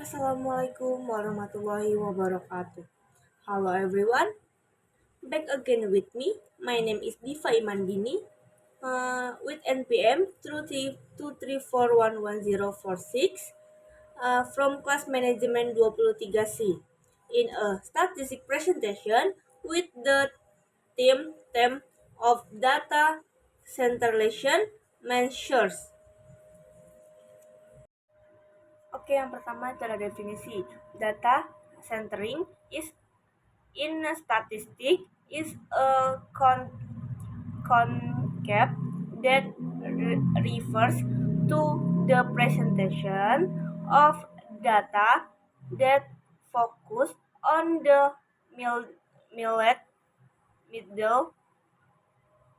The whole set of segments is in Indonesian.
Assalamualaikum warahmatullahi wabarakatuh. Hello everyone, back again with me. My name is Diva Imandini with NPM 234111046 from class management 23C in a statistic presentation with the theme of data centralization measures. Oke, yang pertama itu ada definisi. Data centering is in a statistic is a concept that refers to the presentation of data that focus on the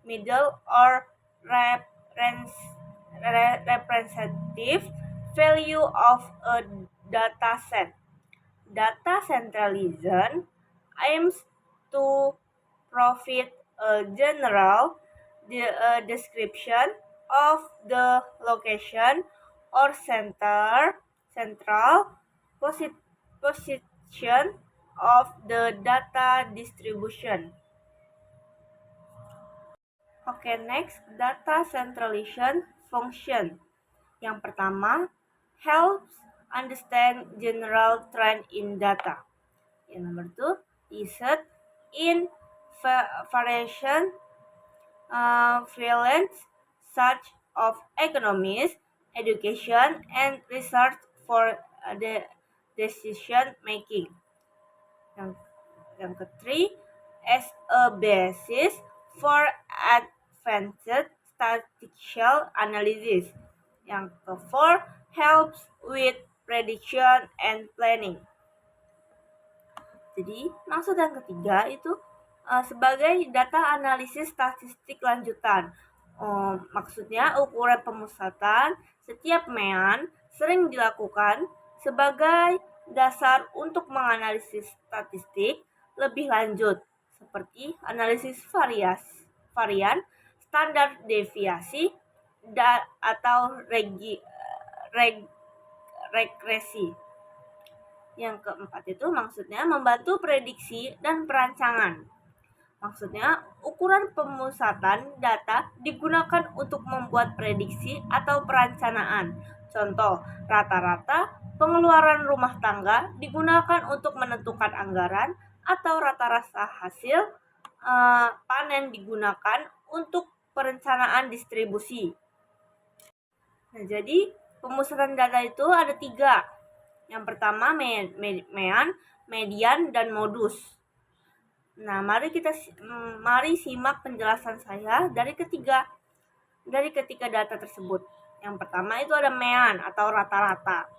middle or representative value of a data set. Data centralization aims to provide a general description of the location or central position of the data distribution. Oke, next, data centralization function. Yang pertama, helps understand general trend in data. Yang number two, result in variation fields such of economics, education, and research for the decision making. Yang ketiga, as a basis for advanced statistical analysis. Yang keempat, helps with prediction and planning. Jadi, maksud yang ketiga itu sebagai data analisis statistik lanjutan. Maksudnya, ukuran pemusatan setiap mean sering dilakukan sebagai dasar untuk menganalisis statistik lebih lanjut, seperti analisis varian, standar deviasi, atau regresi. Yang keempat itu maksudnya membantu prediksi dan perancangan. Maksudnya, ukuran pemusatan data digunakan untuk membuat prediksi atau perencanaan. Contoh, rata-rata pengeluaran rumah tangga digunakan untuk menentukan anggaran atau rata-rata hasil panen digunakan untuk perencanaan distribusi. Nah, jadi pemusatan data itu ada 3. Yang pertama mean, median, dan modus. Nah, mari simak penjelasan saya dari ketiga data tersebut. Yang pertama itu ada mean atau rata-rata.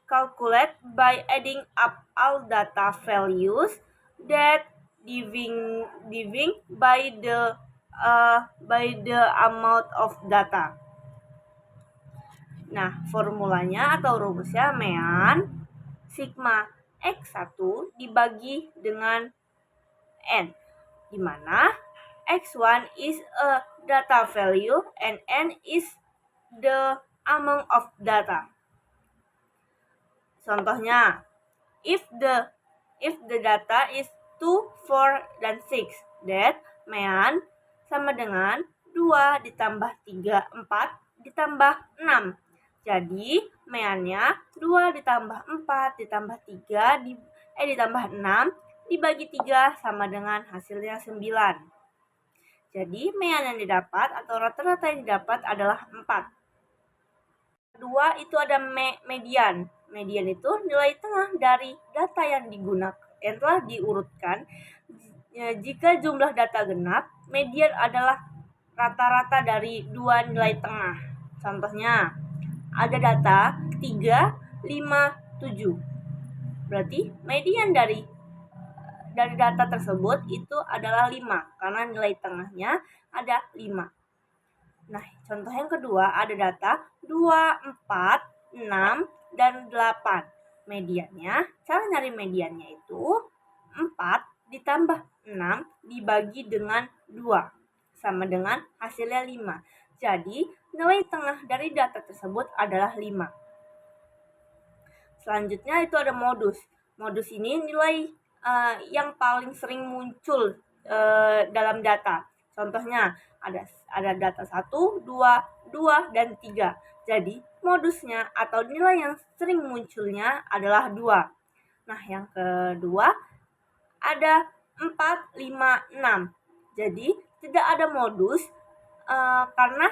Calculate by adding up all data values that diving by the amount of data. Nah, formulanya atau rumusnya mean sigma X1 dibagi dengan N, di mana X1 is a data value and N is the amount of data. Contohnya, if the data is 2, 4, dan 6, that mean sama dengan 2 ditambah 3, 4 ditambah 6. Jadi, meannya 2 ditambah 4 ditambah 3 ditambah 6 dibagi 3 sama dengan hasilnya 9. Jadi, mean yang didapat atau rata-rata yang didapat adalah 4. Kedua, itu ada median. Median itu nilai tengah dari data yang telah diurutkan. Jika jumlah data genap, median adalah rata-rata dari 2 nilai tengah. Contohnya, ada data 3, 5, 7. Berarti median dari data tersebut itu adalah 5 karena nilai tengahnya ada 5. Nah, contoh yang kedua ada data 2, 4, 6, dan 8. Cara nyari mediannya itu 4 ditambah 6 dibagi dengan 2 sama dengan hasilnya 5. Jadi, nilai tengah dari data tersebut adalah 5. Selanjutnya itu ada modus. Modus ini nilai yang paling sering muncul dalam data. Contohnya ada data 1, 2, 2, dan 3. Jadi, modusnya atau nilai yang sering munculnya adalah 2. Nah, yang kedua ada 4, 5, 6. Jadi, tidak ada modus karena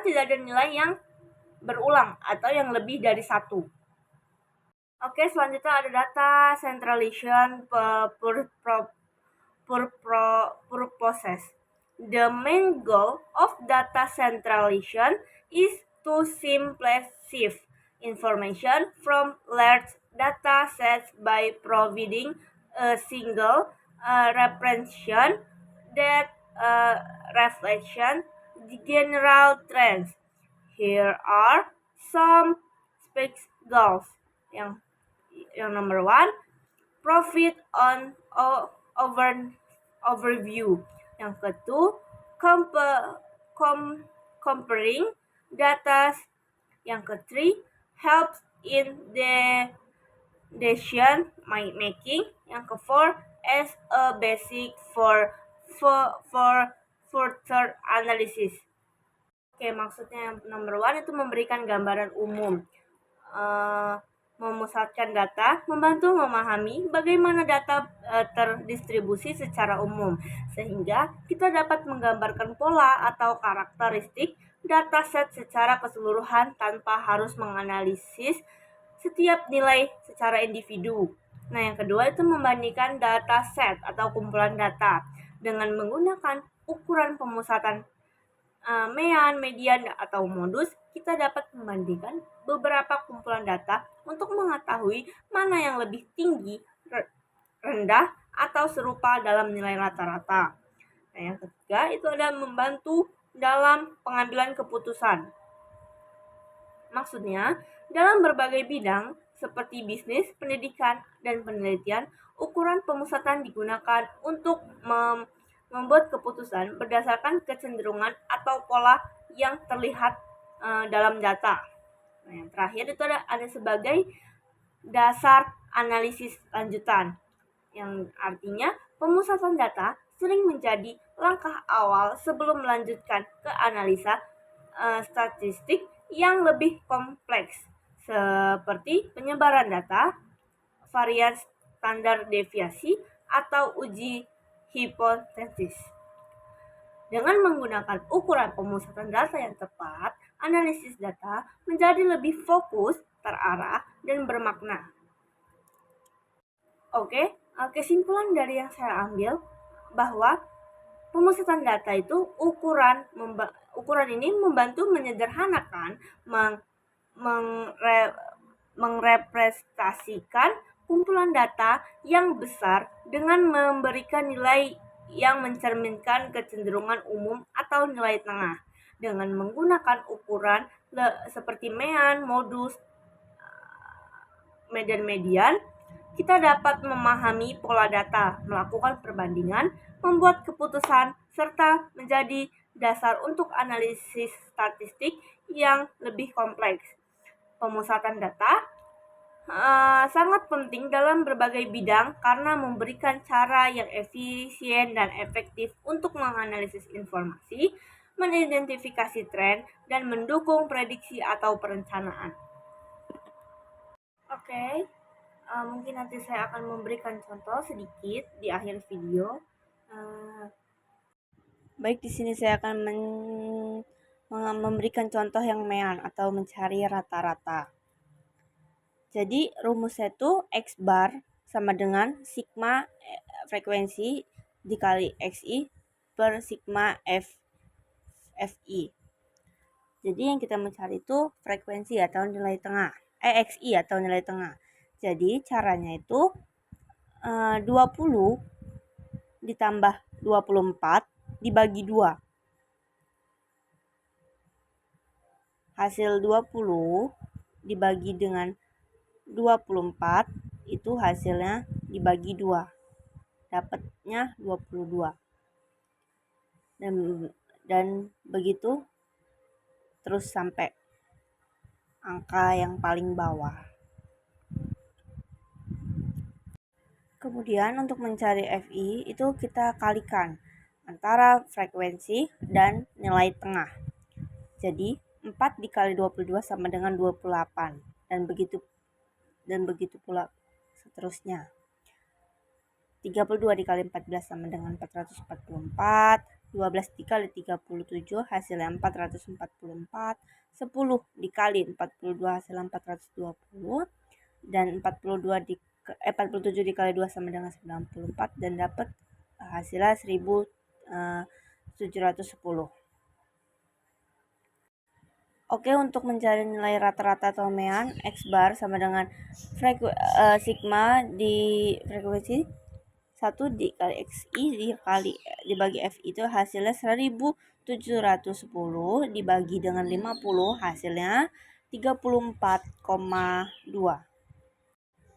tidak ada nilai yang berulang atau yang lebih dari 1. Oke, selanjutnya ada data centralization purposes. The main goal of data centralization is to simplify information from large data sets by providing a single representation that reflects the general trends. Here are some specific goals. Yang number 1, profit on overview. Yang kedua, comparing data. Yang ketiga, helps in the decision making. Yang keempat, as a basic for further analysis. Oke, maksudnya yang number 1 itu memberikan gambaran umum. Memusatkan data, membantu memahami bagaimana data terdistribusi secara umum, sehingga kita dapat menggambarkan pola atau karakteristik dataset secara keseluruhan tanpa harus menganalisis setiap nilai secara individu. Nah, yang kedua itu membandingkan dataset atau kumpulan data dengan menggunakan ukuran pemusatan MEAN, median, atau modus. Kita dapat membandingkan beberapa kumpulan data untuk mengetahui mana yang lebih tinggi, rendah, atau serupa dalam nilai rata-rata. Nah, yang ketiga itu ada membantu dalam pengambilan keputusan. Maksudnya, dalam berbagai bidang seperti bisnis, pendidikan, dan penelitian, ukuran pemusatan digunakan untuk membuat keputusan berdasarkan kecenderungan atau pola yang terlihat dalam data. Nah, yang terakhir itu ada sebagai dasar analisis lanjutan, yang artinya pemusatan data sering menjadi langkah awal sebelum melanjutkan ke analisa statistik yang lebih kompleks, seperti penyebaran data, varian standar deviasi, atau uji hipotesis. Dengan menggunakan ukuran pemusatan data yang tepat, analisis data menjadi lebih fokus, terarah, dan bermakna. Oke, kesimpulan dari yang saya ambil bahwa pemusatan data itu ukuran ini membantu menyederhanakan, merepresentasikan kumpulan data yang besar dengan memberikan nilai yang mencerminkan kecenderungan umum atau nilai tengah. Dengan menggunakan ukuran seperti MEAN, modus, median, kita dapat memahami pola data, melakukan perbandingan, membuat keputusan, serta menjadi dasar untuk analisis statistik yang lebih kompleks. Pemusatan data sangat penting dalam berbagai bidang karena memberikan cara yang efisien dan efektif untuk menganalisis informasi, mengidentifikasi tren, dan mendukung prediksi atau perencanaan. Oke, mungkin nanti saya akan memberikan contoh sedikit di akhir video. Baik, di sini saya akan memberikan contoh yang MEAN atau mencari rata-rata. Jadi rumusnya itu X bar sama dengan sigma frekuensi dikali XI per sigma FI. Jadi yang kita mencari itu frekuensi atau nilai tengah, XI atau nilai tengah. Jadi caranya itu 20 ditambah 24 dibagi 2. Hasil 20 dibagi dengan 24 itu hasilnya dibagi 2. Dapatnya 22. Dan begitu terus sampai angka yang paling bawah. Kemudian untuk mencari FI itu kita kalikan antara frekuensi dan nilai tengah. Jadi 4 dikali 22 sama dengan 28 dan begitu pula seterusnya. 32 dikali 14 sama dengan 444, 12 dikali 37 hasilnya 444, 10 dikali 42 hasilnya 420, dan 47 dikali 2 sama dengan 94 dan dapat hasilnya 1710. Oke, untuk mencari nilai rata-rata atau mean, X bar sama dengan sigma di frekuensi 1 dikali XI dibagi F itu hasilnya 1710 dibagi dengan 50 hasilnya 34,2.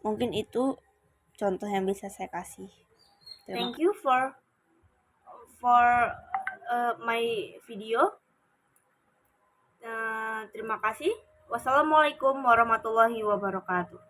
Mungkin itu contoh yang bisa saya kasih. Thank you for my video. Terima kasih. Wassalamualaikum warahmatullahi wabarakatuh.